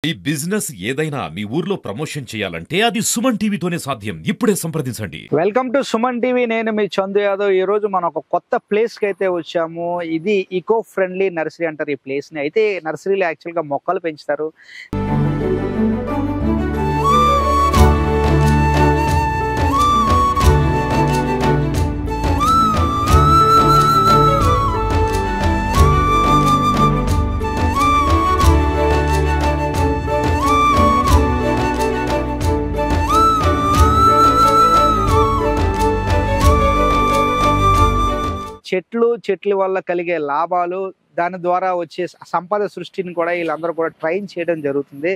ఈ బిజినెస్ ఏదైనా మీ ఊర్లో ప్రమోషన్ చేయాలంటే అది సుమన్ టీవీతోనే సాధ్యం. ఇప్పుడే సంప్రదించండి. Welcome to Suman TV. నేను మీ చందు యాదవ్. ఈ రోజు మనం ఒక కొత్త ప్లేస్ కి అయితే వచ్చాము. ఇది ఈకో ఫ్రెండ్లీ నర్సరీ అంటారు ఈ ప్లేస్ ని. అయితే నర్సరీలో యాక్చువల్ గా మొక్కలు పెంచుతారు. చెట్ల వల్ల కలిగే లాభాలు, దాని ద్వారా వచ్చే సంపద సృష్టిని కూడా వీళ్ళందరూ కూడా ట్రైన్ చేయడం జరుగుతుంది.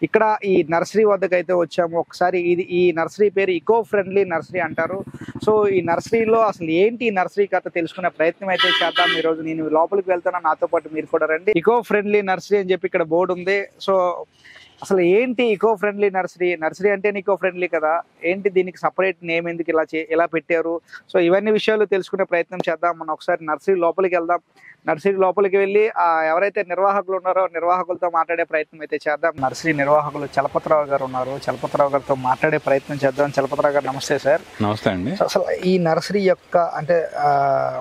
ఇక్కడ ఈ నర్సరీ వద్దకు అయితే వచ్చాము. ఒకసారి ఈ నర్సరీ పేరు ఈకో ఫ్రెండ్లీ నర్సరీ అంటారు. సో ఈ నర్సరీలో అసలు ఏంటి ఈ నర్సరీ కథ తెలుసుకునే ప్రయత్నం అయితే చేద్దాం. ఈ రోజు నేను లోపలికి వెళ్తాను, నాతో పాటు మీరు కూడా రండి. ఈకో ఫ్రెండ్లీ నర్సరీ అని చెప్పి ఇక్కడ బోర్డు ఉంది. సో అసలు ఏంటి ఈకో ఫ్రెండ్లీ నర్సరీ అంటే ఈకో ఫ్రెండ్లీ కదా, ఏంటి దీనికి సపరేట్ నేమ్ ఎందుకు ఇలా పెట్టారు? సో ఇవన్నీ విషయాలు తెలుసుకునే ప్రయత్నం చేద్దాం. మనం ఒకసారి నర్సరీ లోపలికి వెళ్దాం. నర్సరీ లోపలికి వెళ్ళి ఎవరైతే నిర్వాహకులు ఉన్నారో నిర్వాహకులతో మాట్లాడే ప్రయత్నం అయితే చేద్దాం. నర్సరీ నిర్వాహకులు చలపతిరావు గారు ఉన్నారు. చలపతిరావు గారితో మాట్లాడే ప్రయత్నం చేద్దాం. చలపతిరావు గారు నమస్తే సార్. నమస్తే అండి. అసలు ఈ నర్సరీ యొక్క అంటే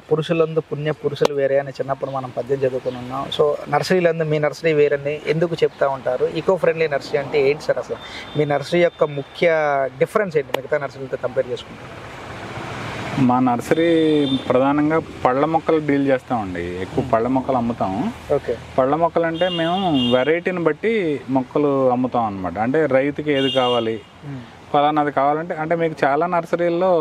పురుషులందు పుణ్య పురుషులు వేరే అని చిన్నప్పుడు మనం పద్యం చదువుకుని ఉన్నాం. సో నర్సరీలందు మీ నర్సరీ వేరని ఎందుకు చెప్తా ఉంటారు? ఈకో ఫ్రెండ్లీ నర్సరీ అంటే ఏంటి సార్? అసలు మీ నర్సరీ యొక్క ముఖ్య డిఫరెన్స్ ఏంటి మిగతా నర్సరీలతో కంపేర్ చేసుకుంటారు? మా నర్సరీ ప్రధానంగా పళ్ళ మొక్కలు డీల్ చేస్తామండి. ఎక్కువ పళ్ళ మొక్కలు అమ్ముతాం. ఓకే. పళ్ళ మొక్కలు అంటే మేము వెరైటీని బట్టి మొక్కలు అమ్ముతాం అనమాట. అంటే రైతుకి ఏది కావాలి, ఫలానాది కావాలంటే, అంటే మీకు చాలా నర్సరీల్లో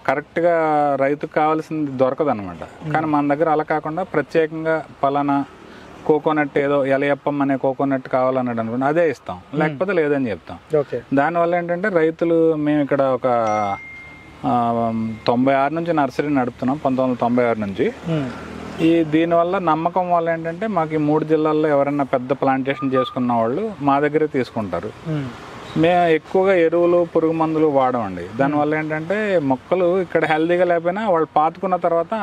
కరెక్ట్గా రైతుకు కావాల్సింది దొరకదు అనమాట. కానీ మన దగ్గర అలా కాకుండా ప్రత్యేకంగా ఫలానా కోకోనట్ ఏదో ఎలయప్పం అనే కోకోనట్ కావాలన్నాడు అనుకోండి, అదే ఇస్తాం, లేకపోతే లేదని చెప్తాం. దానివల్ల ఏంటంటే రైతులు, మేము ఇక్కడ ఒక 96 నుంచి నర్సరీ నడుపుతున్నాం, 1996 నుంచి. దీనివల్ల నమ్మకం వల్ల ఏంటంటే మాకు ఈ 3 జిల్లాల్లో ఎవరైనా పెద్ద ప్లాంటేషన్ చేసుకున్న వాళ్ళు మా దగ్గరే తీసుకుంటారు. మేము ఎక్కువగా ఎరువులు పురుగు మందులు వాడమండి. దానివల్ల ఏంటంటే మొక్కలు ఇక్కడ హెల్దీగా లేకపోయినా వాళ్ళు పాతుకున్న తర్వాత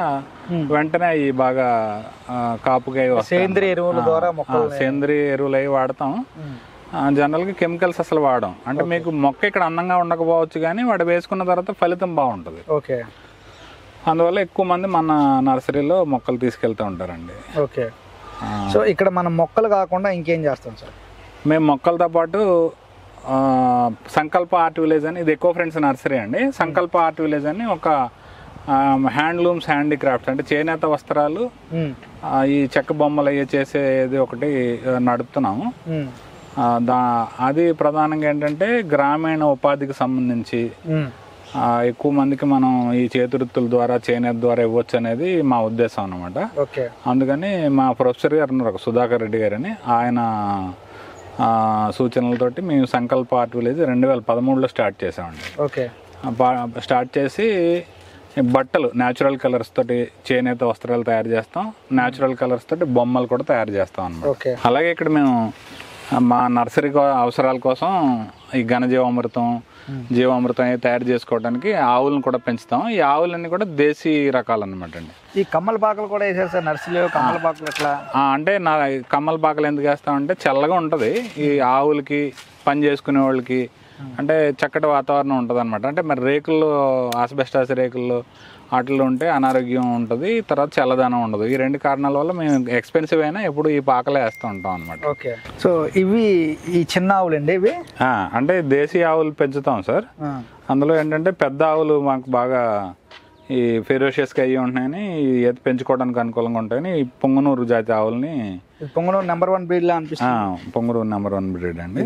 వెంటనే అవి బాగా కాపుగా సేంద్రియ ఎరువుల ద్వారా సేంద్రియ ఎరువులు అవి వాడతాం. జనరల్గా కెమికల్స్ అసలు వాడడం. అంటే మీకు మొక్క ఇక్కడ అందంగా ఉండకపోవచ్చు, కానీ వాడు వేసుకున్న తర్వాత ఫలితం బాగుంటుంది. ఓకే. అందువల్ల ఎక్కువ మంది మన నర్సరీలో మొక్కలు తీసుకెళ్తూ ఉంటారండి. ఓకే. సో ఇక్కడ మనం మొక్కలు కాకుండా ఇంకేం చేస్తాం సార్? మేము మొక్కలతో పాటు సంకల్ప ఆర్ట్ విలేజ్ అని, ఇది ఎకో ఫ్రెండ్స్ నర్సరీ అండి. సంకల్ప ఆర్ట్ విలేజ్ అని ఒక హ్యాండ్లూమ్స్ హ్యాండీక్రాఫ్ట్స్ అంటే చేనేత వస్త్రాలు, ఈ చెక్క బొమ్మలు అయ్యే చేసేది ఒకటి నడుపుతున్నాము. అది ప్రధానంగా ఏంటంటే గ్రామీణ ఉపాధికి సంబంధించి ఎక్కువ మందికి మనం ఈ చేతివృత్తుల ద్వారా చేనేత ద్వారా ఇవ్వచ్చు అనేది మా ఉద్దేశం అన్నమాట. అందుకని మా ప్రొఫెసర్ గారు ఉన్నారు, సుధాకర్ రెడ్డి గారని, ఆయన సూచనలతోటి మేము సంకల్ప ఆర్ట్ విలేజ్ 2013లో స్టార్ట్ చేసామండి. స్టార్ట్ చేసి బట్టలు న్యాచురల్ కలర్స్ తోటి చేనేత వస్త్రాలు తయారు చేస్తాం, న్యాచురల్ కలర్స్ తోటి బొమ్మలు కూడా తయారు చేస్తాం అన్నమాట. అలాగే ఇక్కడ మేము మా నర్సరీ అవసరాల కోసం ఈ ఘనజీవామృతం, జీవామృతం తయారు చేసుకోవడానికి ఆవులను కూడా పెంచుతాం. ఈ ఆవులన్నీ కూడా దేశీ రకాలు అనమాట అండి. ఈ కమ్మలపాకలు కూడా వేసారు సార్ నర్సరీలో? కమ్మలపాకలు ఎట్లా అంటే కమ్మలపాకలు ఎందుకు వేస్తామంటే చల్లగా ఉంటుంది ఈ ఆవులకి, పని చేసుకునే వాళ్ళకి. అంటే చక్కటి వాతావరణం ఉంటుంది అనమాట. అంటే మరి రేకుల్లో, ఆస్బెస్టాస్ రేకుల్లో వాటిల్లో ఉంటే అనారోగ్యం ఉంటుంది, తర్వాత చల్లదనం ఉండదు. ఈ 2 కారణాల వల్ల మేము ఎక్స్పెన్సివ్ అయినా ఎప్పుడు ఈ పాకలే వేస్తూ ఉంటాం అనమాట. ఓకే. సో ఇవి ఈ చిన్న ఆవులు అండి? ఇవి అంటే దేశీ ఆవులు పెంచుతాం సార్. అందులో ఏంటంటే పెద్ద ఆవులు మాకు బాగా ఈ ఫెరోషియస్గా అయ్యి ఉంటున్నాయని, ఈత పెంచుకోవడానికి అనుకూలంగా ఉంటాయని ఈ పొంగనూరు జాతి ఆవులని, పొంగనూరు నెంబర్ 1 బ్రీడ్ లా అనిపిస్తుంది. పొంగనూరు నెంబర్ 1 బ్రీడ్ అండి.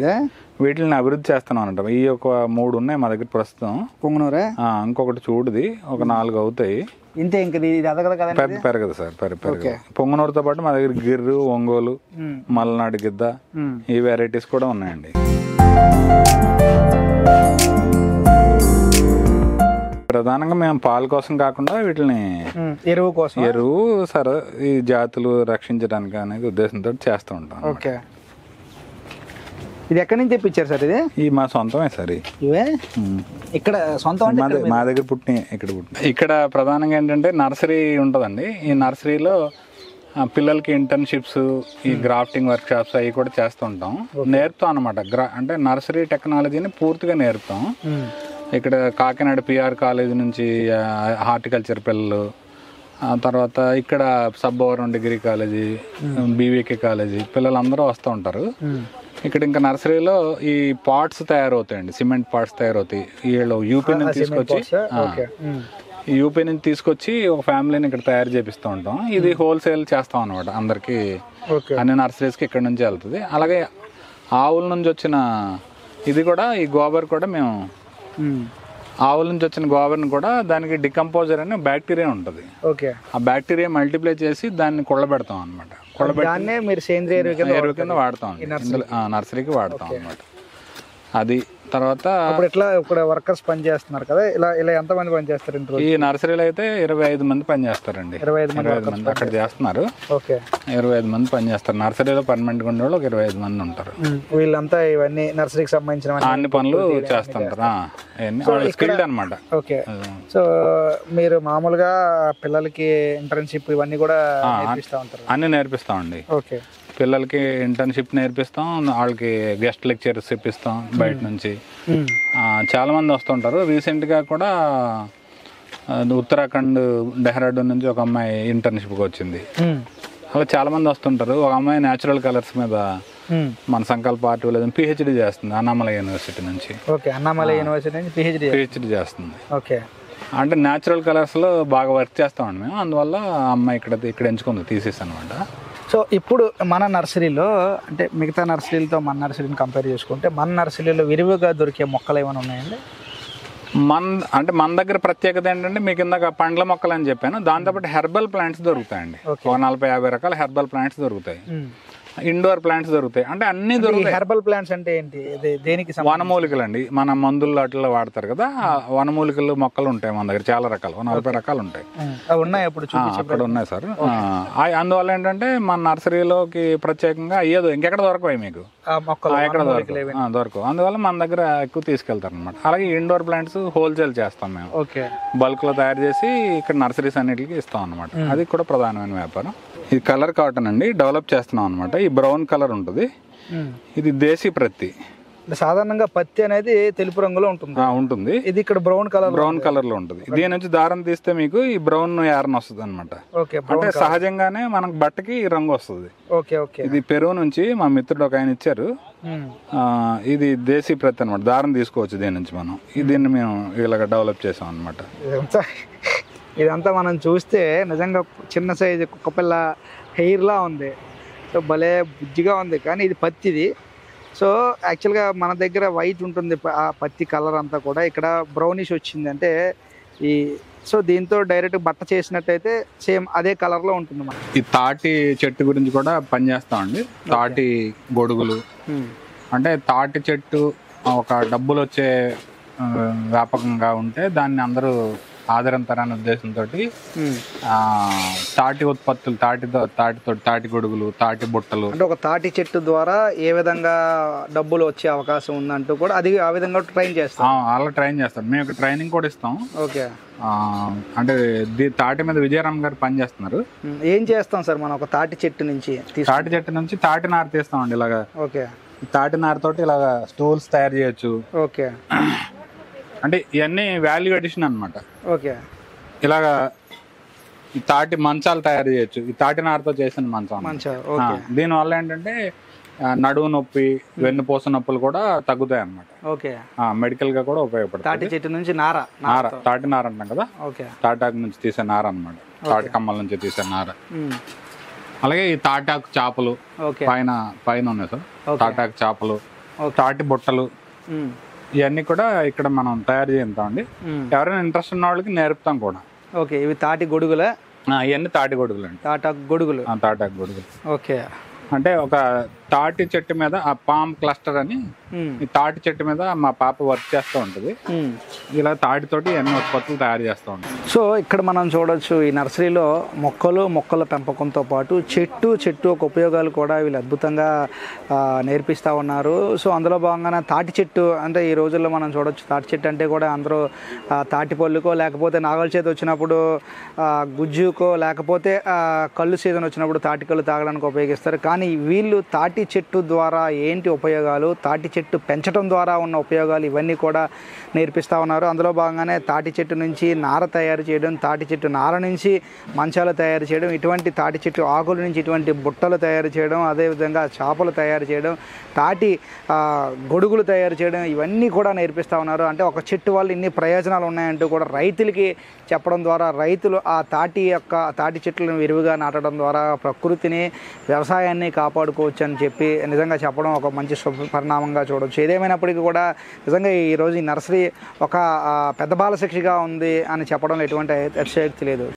వీటిని అభివృద్ధి చేస్తున్నాం అనమాట. ఈ ఒక 3 ఉన్నాయి మా దగ్గర ప్రస్తుతం. పొంగనూరే. ఇంకొకటి చూడుది, ఒక 4 అవుతాయి. ఇంతే, ఇంక పెరగదు సార్, పెరగదు. పొంగనూరుతో పాటు మా దగ్గర గిర్రు, ఒంగోలు, మలనాడు గిద్ద, ఈ వెరైటీస్ కూడా ఉన్నాయండి. ప్రధానంగా మేము పాల కోసం కాకుండా వీటిని ఎరువు సరే ఈ జాతులు రక్షించడానికి అనేది ఉద్దేశంతో చేస్తూ ఉంటాం. ఓకే. ఇది ఎక్కడి నుంచి తెప్పించారు సార్? ఇది మా సొంతమే సార్. ఇవే ఇక్కడ సొంతం? మా దగ్గర పుట్టిన ఇక్కడ ప్రధానంగా ఏంటంటే నర్సరీ ఉంటుందండి. ఈ నర్సరీలో పిల్లలకి ఇంటర్న్షిప్స్, ఈ గ్రాఫ్టింగ్ వర్క్ షాప్స్ అవి కూడా చేస్తూ ఉంటాం. నేర్పుతాం అనమాట. అంటే నర్సరీ టెక్నాలజీని పూర్తిగా నేర్పుతాం. ఇక్కడ కాకినాడ పిఆర్ కాలేజ్ నుంచి హార్టికల్చర్ పిల్లలు, తర్వాత ఇక్కడ Sabbavaram degree college, BVK college పిల్లలందరూ వస్తూ ఉంటారు. ఇక్కడ ఇంకా నర్సరీలో ఈ పాట్స్ తయారవుతాయండి, సిమెంట్ పాట్స్ తయారవుతాయి. వీళ్ళు యూపీ నుంచి తీసుకొచ్చి ఒక ఫ్యామిలీని ఇక్కడ తయారు చేపిస్తూ ఉంటాం. ఇది హోల్సేల్ చేస్తాం అనమాట అందరికి, అన్ని నర్సరీస్కి ఇక్కడ నుంచి వెళ్తుంది. అలాగే ఆవుల నుంచి వచ్చిన ఇది కూడా, ఈ గోబర్ కూడా మేము ఆవుల నుంచి వచ్చిన గోబర్ని కూడా దానికి డికంపోజర్ అనే బ్యాక్టీరియా ఉంటుంది. ఆ బ్యాక్టీరియా మల్టిప్లై చేసి దాన్ని కొళ్ళబెడతాం అనమాట. కొళ్ళబెట్టి మీరు సేంద్రియ ఎరువు కింద వాడతాం, నర్సరీకి వాడతాం అనమాట. అది తర్వాత ఎట్లా ఇక్కడ వర్కర్స్ పని చేస్తున్నారు కదా, ఇలా ఇలా ఎంత మంది పని చేస్తారు? ఈ నర్సరీలో అయితే 25 మంది పని చేస్తారండి. 25 మంది అక్కడ చేస్తున్నారు. 25 మంది పని చేస్తారు. నర్సరీలో పర్మనెంట్ గా ఉండేవాళ్ళు ఒక 25 మంది ఉంటారు. వీళ్ళంతా ఇవన్నీ నర్సరీకి సంబంధించిన అన్ని పనులు చేస్తుంటారు. స్కిల్డ్ అనమాట. ఓకే. సో మీరు మామూలుగా పిల్లలకి ఇంటర్న్షిప్ ఇవన్నీ కూడా నేర్పిస్తా ఉంటారు? అన్ని నేర్పిస్తామండి. ఓకే. పిల్లలకి ఇంటర్న్షిప్ నేర్పిస్తాం, వాళ్ళకి గెస్ట్ లెక్చర్స్ ఇప్పిస్తాం బయట నుంచి. చాలా మంది వస్తుంటారు. రీసెంట్గా కూడా ఉత్తరాఖండ్ డెహ్రాడూన్ నుంచి ఒక అమ్మాయి ఇంటర్న్షిప్కి వచ్చింది. అలా చాలా మంది వస్తుంటారు. ఒక అమ్మాయి న్యాచురల్ కలర్స్ మీద మన సంకల్ప ఆర్ట్ విలేజ్ పిహెచ్డి చేస్తుంది అన్నామలై యూనివర్సిటీ నుంచి. అన్నామలై యూనివర్సిటీ నుంచి పిహెచ్డి చేస్తుంది. ఓకే. అంటే న్యాచురల్ కలర్స్లో బాగా వర్క్ చేస్తామండి మేము. అందువల్ల ఆ అమ్మాయి ఇక్కడ ఎంచుకుంది థీసిస్ అనమాట. సో ఇప్పుడు మన నర్సరీలో అంటే మిగతా నర్సరీలతో మన నర్సరీని కంపేర్ చేసుకుంటే మన నర్సరీలో విరివిగా దొరికే మొక్కలు ఏమైనా ఉన్నాయండి? మన దగ్గర ప్రత్యేకత ఏంటంటే, మీకు ఇందాక పండ్ల మొక్కలు అని చెప్పాను, దాంతోపాటు హెర్బల్ ప్లాంట్స్ దొరుకుతాయండి. 40-50 రకాల హెర్బల్ ప్లాంట్స్ దొరుకుతాయి. ఇండోర్ ప్లాంట్స్ దొరుకుతాయి. అంటే అన్ని దొరుకుతాయి. హెర్బల్ ప్లాంట్స్ అంటే ఏంటి? దేనికి? వనమూలికలు అండి. మన మందుల్లో అట్లా వాడతారు కదా, వనమూలికలు మొక్కలు ఉంటాయి మన దగ్గర. చాలా రకాలు, 40 రకాలు ఉంటాయి. అక్కడ ఉన్నాయి సార్. అందువల్ల ఏంటంటే మన నర్సరీలోకి ప్రత్యేకంగా అయ్యేది ఇంకెక్కడ దొరకవు మీకు, ఎక్కడ దొరకవు. అందువల్ల మన దగ్గర ఎక్కువ తీసుకెళ్తారు అనమాట. అలాగే ఇండోర్ ప్లాంట్స్ హోల్సేల్ చేస్తాం మేము. బల్క్ లో తయారు చేసి ఇక్కడ నర్సరీస్ అన్నిటికి ఇస్తాం అనమాట. అది కూడా ప్రధానమైన వ్యాపారం. ఇది కలర్ కాటన్ అండి, డెవలప్ చేస్తున్నాం అనమాట. ఈ బ్రౌన్ కలర్ ఉంటుంది. ఇది దేశీ ప్రత్తి. సాధారణంగా పత్తి అనేది తెలుపు రంగులో ఉంటుంది. ఇది ఇక్కడ బ్రౌన్ కలర్ లో ఉంటుంది. దీని నుంచి దారం తీస్తే మీకు ఈ బ్రౌన్ యార్న్ వస్తుంది అనమాట. అంటే సహజంగానే మనకు బట్టకి ఈ రంగు వస్తుంది. ఇది పెరుగు నుంచి మా మిత్రుడు ఒక ఆయన ఇచ్చారు. ఇది దేశీ ప్రత్తి అనమాట. దారం తీసుకోవచ్చు దీని నుంచి మనం. దీన్ని మేము ఇలాగ డెవలప్ చేసాం అనమాట. ఇదంతా మనం చూస్తే నిజంగా చిన్న సైజు కుక్కపిల్ల హెయిర్లా ఉంది. సో భలే బుజ్జిగా ఉంది. కానీ ఇది పత్తిది. సో యాక్చువల్గా మన దగ్గర వైట్ ఉంటుంది ఆ పత్తి కలర్ అంతా కూడా, ఇక్కడ బ్రౌనిష్ వచ్చింది. అంటే సో దీంతో డైరెక్ట్ బట్ట చేసినట్టయితే సేమ్ అదే కలర్లో ఉంటుంది. మనం ఈ తాటి చెట్టు గురించి కూడా పనిచేస్తామండి. తాటి గొడుగులు అంటే తాటి చెట్టు ఒక డబ్బులు వచ్చే వ్యాపకంగా ఉంటే దాన్ని అందరూ ఆదరంతరాన్ని ఉద్దేశంతో తాటి ఉత్పత్తులు, తాటి గొడుగులు, తాటి బుట్టలు, అంటే ఒక తాటి చెట్టు ద్వారా ఏ విధంగా డబ్బులు వచ్చే అవకాశం ఉందంటూ కూడా అది ఆ విధంగా ట్రైన్ చేస్తాం. అలా ట్రైన్ చేస్తాం. మేము ట్రైనింగ్ కూడా ఇస్తాం. ఓకే. అంటే తాటి మీద విజయరామ్ గారు పని చేస్తున్నారు. ఏం చేస్తాం సార్ మనం ఒక తాటి చెట్టు నుంచి? తాటి నార తీస్తామండి. ఇలాగా ఓకే. తాటి నారతోటి ఇలాగా స్టూల్స్ తయారు చేయొచ్చు. ఓకే. అంటే ఇవన్నీ వాల్యూ అడిషన్ అనమాట. ఓకే. ఇలాగా ఈ తాటి మంచాలు తయారు చేయొచ్చు. ఈ తాటి నారతో చేసిన మంచం. దీనివల్ల ఏంటంటే నడువు నొప్పి, వెన్నుపూస నొప్పులు కూడా తగ్గుతాయి అనమాట. ఓకే. మెడికల్ గా కూడా ఉపయోగపడుతుంది. తాటి చెట్టు నుంచి తాటి నార అంటాం కదా, తాటాకు నుంచి తీసే నార అనమాట. తాటి కమ్మల నుంచి తీసే నార. అలాగే ఈ తాటాకు చేపలు పైన ఉన్నాయి సార్. తాటాకు చేపలు, తాటి బుట్టలు, ఇవన్నీ కూడా ఇక్కడ మనం తయారు చేస్తామండి. ఎవరైనా ఇంట్రెస్ట్ ఉన్న వాళ్ళకి నేర్పుతాం కూడా. ఓకే. ఇవి తాటి గొడుగులే? ఇవన్నీ తాటి గొడుగులు అండి. తాటాకు గొడుగులు. తాటాకు గొడుగులు. ఓకే. అంటే ఒక తాటి చెట్టు మీద ఆ పామ్ క్లస్టర్ అని ఈ తాటి చెట్టు మీద మా పాప వర్క్ చేస్తూ ఉంటుంది. ఇలా తాటితోటి ఎన్నో ఉత్పత్తులు తయారు చేస్తూ ఉంటుంది. సో ఇక్కడ మనం చూడొచ్చు ఈ నర్సరీలో మొక్కల పెంపకంతో పాటు చెట్టు ఒక ఉపయోగాలు కూడా వీళ్ళు అద్భుతంగా నేర్పిస్తూ ఉన్నారు. సో అందులో భాగంగానే తాటి చెట్టు అంటే ఈ రోజుల్లో మనం చూడొచ్చు తాటి చెట్టు అంటే కూడా అందరూ తాటి పళ్ళుకో లేకపోతే నాగల చేతి వచ్చినప్పుడు గుజ్జుకో లేకపోతే కళ్ళు సీజన్ వచ్చినప్పుడు తాటి కళ్ళు తాగడానికి ఉపయోగిస్తారు. కానీ వీళ్ళు తాటి చెట్టు ద్వారా ఏంటి ఉపయోగాలు, తాటి చెట్టు పెంచడం ద్వారా ఉన్న ఉపయోగాలు ఇవన్నీ కూడా నేర్పిస్తూ ఉన్నారు. అందులో భాగంగానే తాటి చెట్టు నుంచి నార తయారు చేయడం, తాటి చెట్టు నార నుంచి మంచాలు తయారు చేయడం, ఇటువంటి తాటి చెట్టు ఆకుల నుంచి ఇటువంటి బుట్టలు తయారు చేయడం, అదేవిధంగా చేపలు తయారు చేయడం, తాటి గొడుగులు తయారు చేయడం ఇవన్నీ కూడా నేర్పిస్తూ ఉన్నారు. అంటే ఒక చెట్టు వల్ల ఇన్ని ప్రయోజనాలు ఉన్నాయంటూ కూడా రైతులకి చెప్పడం ద్వారా రైతులు ఆ తాటి చెట్లను విరివిగా నాటడం ద్వారా ప్రకృతిని వ్యవసాయాన్ని కాపాడుకోవచ్చు అని చెప్పి నిజంగా చెప్పడం ఒక మంచి శుభ పరిణామంగా చూడవచ్చు. ఏదేమైనప్పటికీ కూడా నిజంగా ఈరోజు ఈ నర్సరీ ఒక పెద్ద బాలశిక్షగా ఉంది అని చెప్పడంలో ఎటువంటి అతిశయోక్తి లేదు.